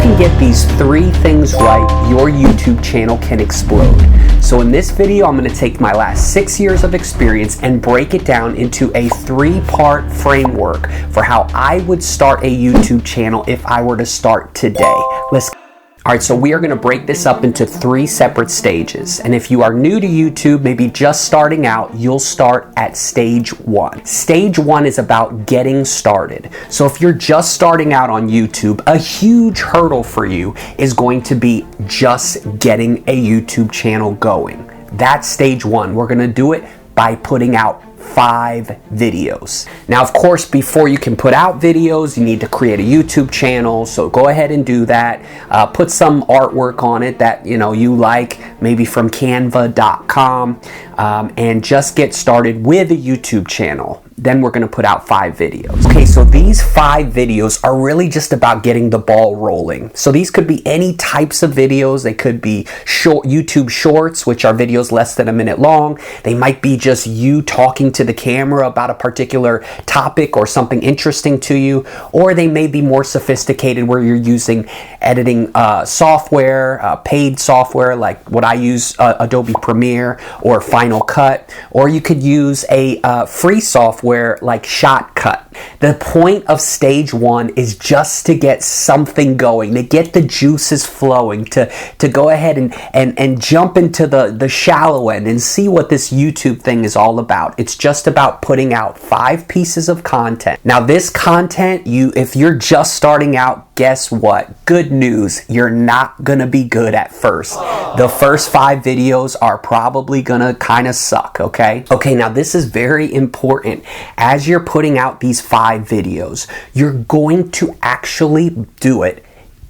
can get these 3 things right, your YouTube channel can explode. So in this video, I'm going to take my last 6 years of experience and break it down into a 3-part framework for how I would start a YouTube channel if I were to start today. Alright, so we are going to break this up into 3 separate stages. And if you are new to YouTube, maybe just starting out, you'll start at stage 1. Stage 1 is about getting started. So if you're just starting out on YouTube, a huge hurdle for you is going to be just getting a YouTube channel going. That's stage 1. We're going to do it by putting out 5 videos. Now, of course, before you can put out videos, you need to create a YouTube channel. So go ahead and do that. Put some artwork on it that you like, maybe from canva.com, and just get started with a YouTube channel. Then we're going to put out 5 videos. Okay, so these 5 videos are really just about getting the ball rolling. So these could be any types of videos. They could be short YouTube shorts, which are videos less than a minute long. They might be just you talking to the camera about a particular topic or something interesting to you. Or they may be more sophisticated where you're using editing software, paid software like what I use, Adobe Premiere or Final Cut. Or you could use a free software like Shotcut. The point of stage 1 is just to get something going, to get the juices flowing, to go ahead and jump into the shallow end and see what this YouTube thing is all about. It's just about putting out 5 pieces of content. Now this content, if you're just starting out, guess what? Good news, you're not gonna be good at first. The first 5 videos are probably gonna kind of suck, okay? Okay, now this is very important. As you're putting out these 5 videos, you're going to actually do it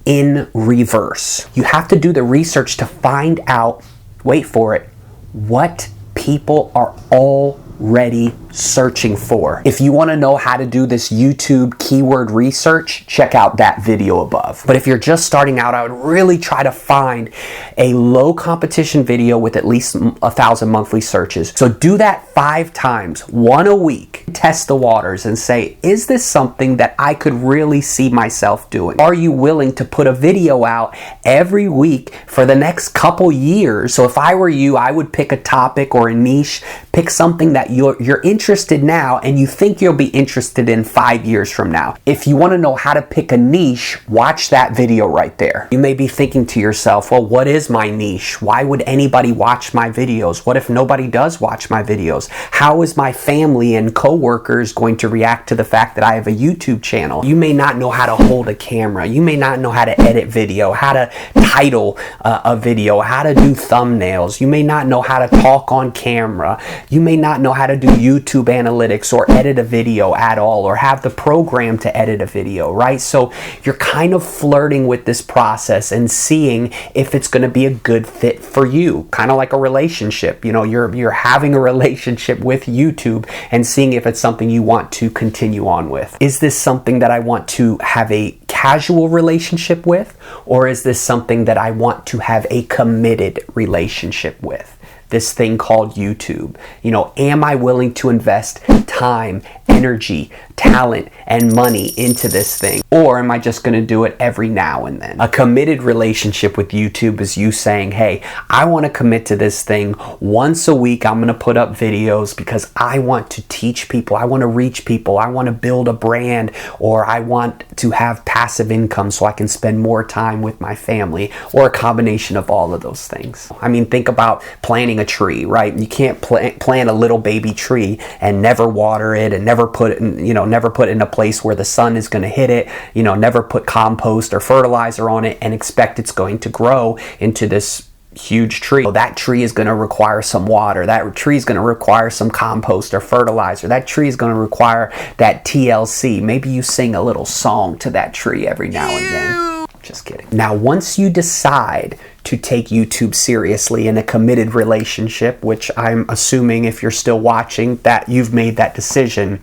in reverse. You have to do the research to find out, wait for it, what people are already searching for. If you want to know how to do this YouTube keyword research, check out that video above. But if you're just starting out, I would really try to find a low competition video with at least 1,000 monthly searches. So do that 5 times, 1 a week. Test the waters and say, is this something that I could really see myself doing? Are you willing to put a video out every week for the next couple years? So if I were you, I would pick a topic or a niche, pick something that you're interested now and you think you'll be interested in 5 years from now. If you want to know how to pick a niche, watch that video right there. You may be thinking to yourself, well, what is my niche? Why would anybody watch my videos? What if nobody does watch my videos? How is my family and coworkers going to react to the fact that I have a YouTube channel? You may not know how to hold a camera. You may not know how to edit video, how to title a video, how to do thumbnails. You may not know how to talk on camera. You may not know how to do YouTube analytics or edit a video at all, or have the program to edit a video, right? So you're kind of flirting with this process and seeing if it's going to be a good fit for you, kind of like a relationship. You're having a relationship with YouTube and seeing if it's something you want to continue on with. Is this something that I want to have a casual relationship with, or is this something that I want to have a committed relationship with? This thing called YouTube. Am I willing to invest time, energy, talent, and money into this thing? Or am I just going to do it every now and then? A committed relationship with YouTube is you saying, hey, I want to commit to this thing once a week. I'm going to put up videos because I want to teach people. I want to reach people. I want to build a brand, or I want to have passive income so I can spend more time with my family, or a combination of all of those things. I mean, think about planting a tree, right? You can't plant a little baby tree and never water it and never put it in, never put it in a place where the sun is going to hit it, never put compost or fertilizer on it and expect it's going to grow into this huge tree. So that tree is going to require some water. That tree is going to require some compost or fertilizer. That tree is going to require that TLC. Maybe you sing a little song to that tree every now and then. Just kidding. Now, once you decide to take YouTube seriously in a committed relationship, which I'm assuming if you're still watching that you've made that decision,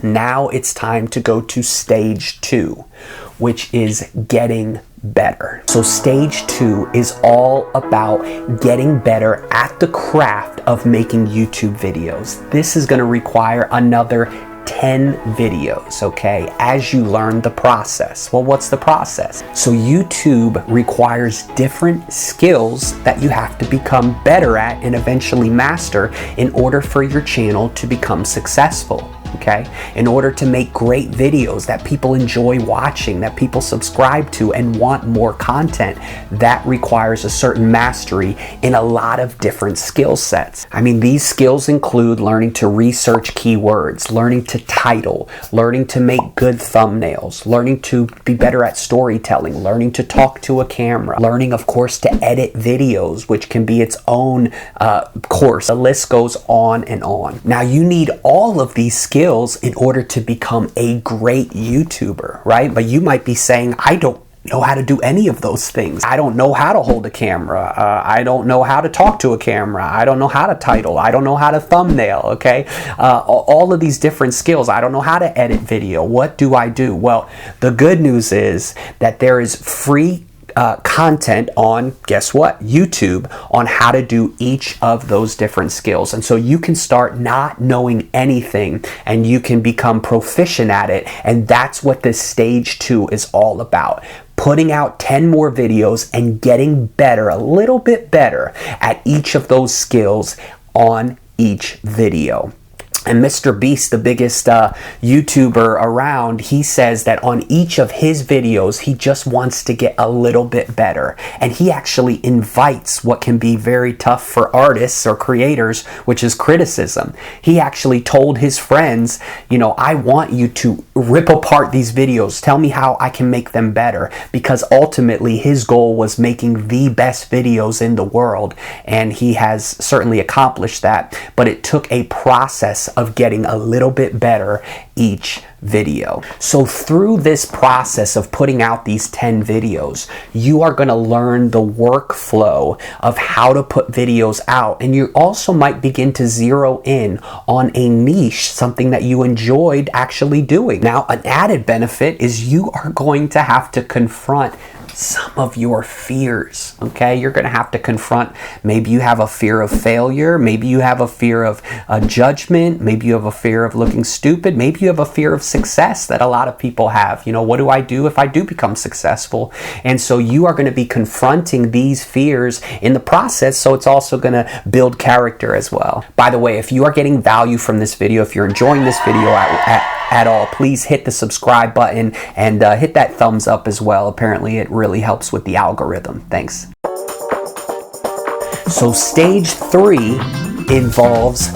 now it's time to go to stage 2, which is getting better. So stage 2 is all about getting better at the craft of making YouTube videos. This is going to require another 10 videos, okay, as you learn the process. Well, what's the process? So YouTube requires different skills that you have to become better at and eventually master in order for your channel to become successful. Okay, in order to make great videos that people enjoy watching, that people subscribe to and want more content, that requires a certain mastery in a lot of different skill sets. I mean, these skills include learning to research keywords, learning to title, learning to make good thumbnails, learning to be better at storytelling, learning to talk to a camera, learning, of course, to edit videos, which can be its own course. The list goes on and on. Now, you need all of these skills in order to become a great YouTuber, right? But you might be saying, I don't know how to do any of those things. I don't know how to hold a camera. I don't know how to talk to a camera. I don't know how to title. I don't know how to thumbnail, okay? All of these different skills. I don't know how to edit video. What do I do? Well, the good news is that there is free content on, guess what, YouTube, on how to do each of those different skills. And so you can start not knowing anything and you can become proficient at it. And that's what this stage 2 is all about. Putting out 10 more videos and getting better, a little bit better at each of those skills on each video. And Mr. Beast, the biggest YouTuber around, he says that on each of his videos, he just wants to get a little bit better. And he actually invites what can be very tough for artists or creators, which is criticism. He actually told his friends, you know, I want you to rip apart these videos. Tell me how I can make them better. Because ultimately, his goal was making the best videos in the world. And he has certainly accomplished that. But it took a process of getting a little bit better each video. So through this process of putting out these 10 videos, you are going to learn the workflow of how to put videos out. And you also might begin to zero in on a niche, something that you enjoyed actually doing. Now, an added benefit is you are going to have to confront some of your fears, okay? You're going to have to confront, maybe you have a fear of failure, maybe you have a fear of judgment, maybe you have a fear of looking stupid, maybe you have a fear of success that a lot of people have. You know, what do I do if I do become successful? And so you are going to be confronting these fears in the process, so it's also going to build character as well. By the way, if you are getting value from this video, if you're enjoying this video at all, please hit the subscribe button and hit that thumbs up as well. Apparently it really helps with the algorithm. Thanks. So stage 3 involves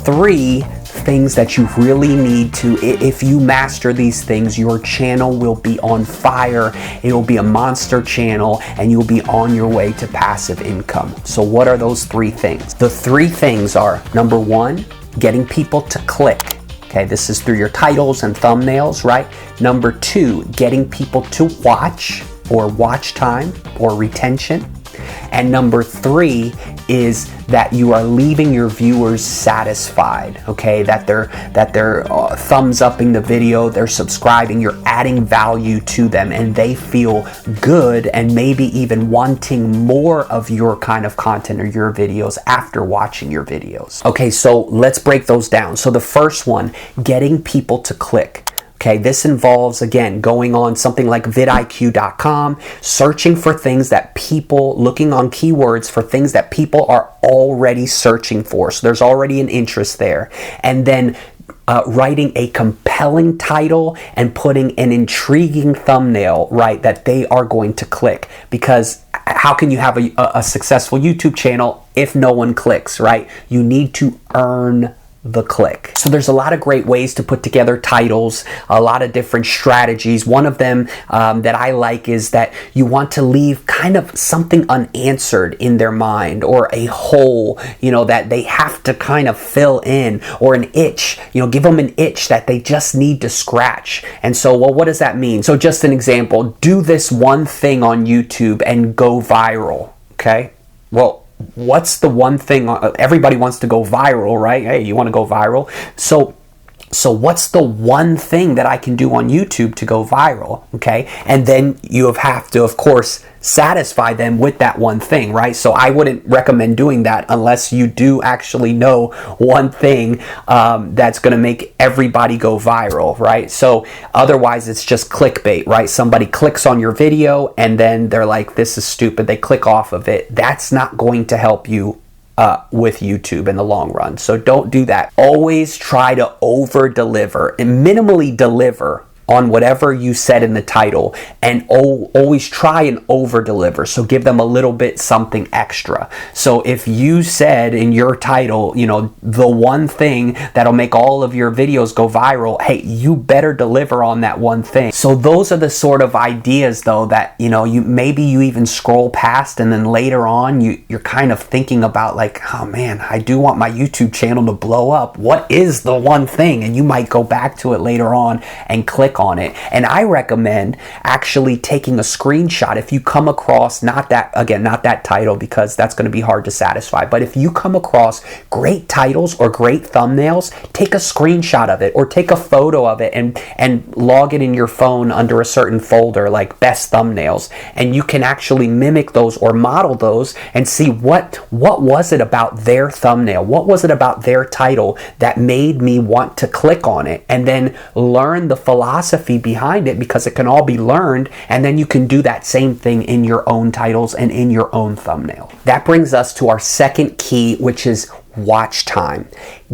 3 things that you really need to. If you master these things, your channel will be on fire. It will be a monster channel and you'll be on your way to passive income. So what are those 3 things? The 3 things are, number 1, getting people to click. Okay, this is through your titles and thumbnails, right? Number 2, getting people to watch, or watch time, or retention. And number 3 is that you are leaving your viewers satisfied, okay? That they're thumbs upping the video, they're subscribing, you're adding value to them, and they feel good and maybe even wanting more of your kind of content or your videos after watching your videos. Okay, so let's break those down. So the first one, getting people to click. Okay, this involves, again, going on something like vidIQ.com, searching for things that people, looking on keywords for things that people are already searching for. So there's already an interest there. And then writing a compelling title and putting an intriguing thumbnail, right, that they are going to click. Because how can you have a successful YouTube channel if no one clicks, right? You need to earn the click. So there's a lot of great ways to put together titles, a lot of different strategies. One of them that I like is that you want to leave kind of something unanswered in their mind, or a hole, you know, that they have to kind of fill in, or an itch, you know, give them an itch that they just need to scratch. And so, well, what does that mean? So just an example, do this one thing on YouTube and go viral, okay? Well, what's the one thing? Everybody wants to go viral, right? Hey, you want to go viral? So So what's the one thing that I can do on YouTube to go viral? Okay. And then you have to, of course, satisfy them with that one thing, right? So I wouldn't recommend doing that unless you do actually know one thing that's going to make everybody go viral, right? So otherwise it's just clickbait, right? Somebody clicks on your video and then they're like, this is stupid. They click off of it. That's not going to help you with YouTube in the long run. So don't do that. Always try to over deliver and minimally deliver on whatever you said in the title, and always try and over deliver. So give them a little bit something extra. So if you said in your title, you know, the one thing that'll make all of your videos go viral, hey, you better deliver on that one thing. So those are the sort of ideas though that, you know, maybe you even scroll past, and then later on you're kind of thinking about like, oh man, I do want my YouTube channel to blow up. What is the one thing? And you might go back to it later on and click on it. And I recommend actually taking a screenshot if you come across, not that title, because that's going to be hard to satisfy, but if you come across great titles or great thumbnails, take a screenshot of it or take a photo of it and log it in your phone under a certain folder like best thumbnails, and you can actually mimic those or model those and see what was it about their thumbnail, what was it about their title that made me want to click on it, and then learn the philosophy behind it, because it can all be learned, and then you can do that same thing in your own titles and in your own thumbnail. That brings us to our second key, which is watch time.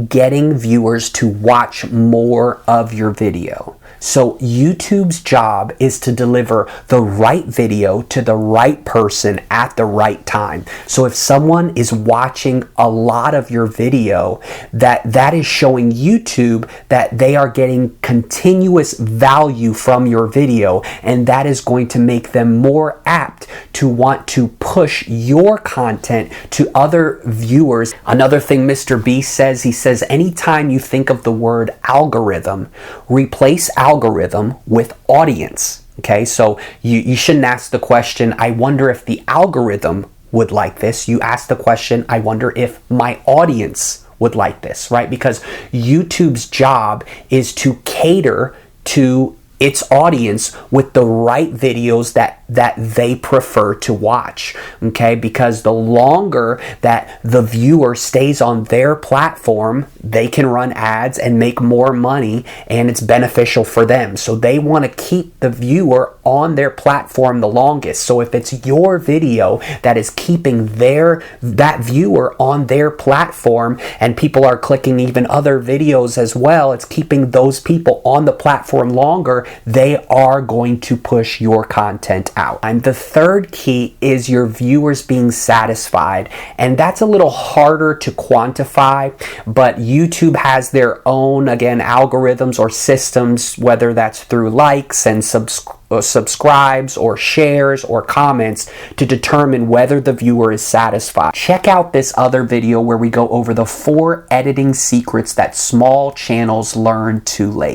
Getting viewers to watch more of your video. So YouTube's job is to deliver the right video to the right person at the right time. So if someone is watching a lot of your video, that is showing YouTube that they are getting continuous value from your video, and that is going to make them more apt to want to push your content to other viewers. Another thing Mr. Beast says, he says, anytime you think of the word algorithm, replace algorithm with audience. Okay, so you shouldn't ask the question, I wonder if the algorithm would like this. You ask the question, I wonder if my audience would like this, right? Because YouTube's job is to cater to its audience with the right videos that they prefer to watch, okay? Because the longer that the viewer stays on their platform, they can run ads and make more money, and it's beneficial for them. So they want to keep the viewer on their platform the longest. So if it's your video that is keeping that viewer on their platform, and people are clicking even other videos as well, it's keeping those people on the platform longer, they are going to push your content out. And the third key is your viewers being satisfied, and that's a little harder to quantify, but YouTube has their own, again, algorithms or systems, whether that's through likes and subscribes or shares or comments, to determine whether the viewer is satisfied. Check out this other video where we go over the 4 editing secrets that small channels learn too late.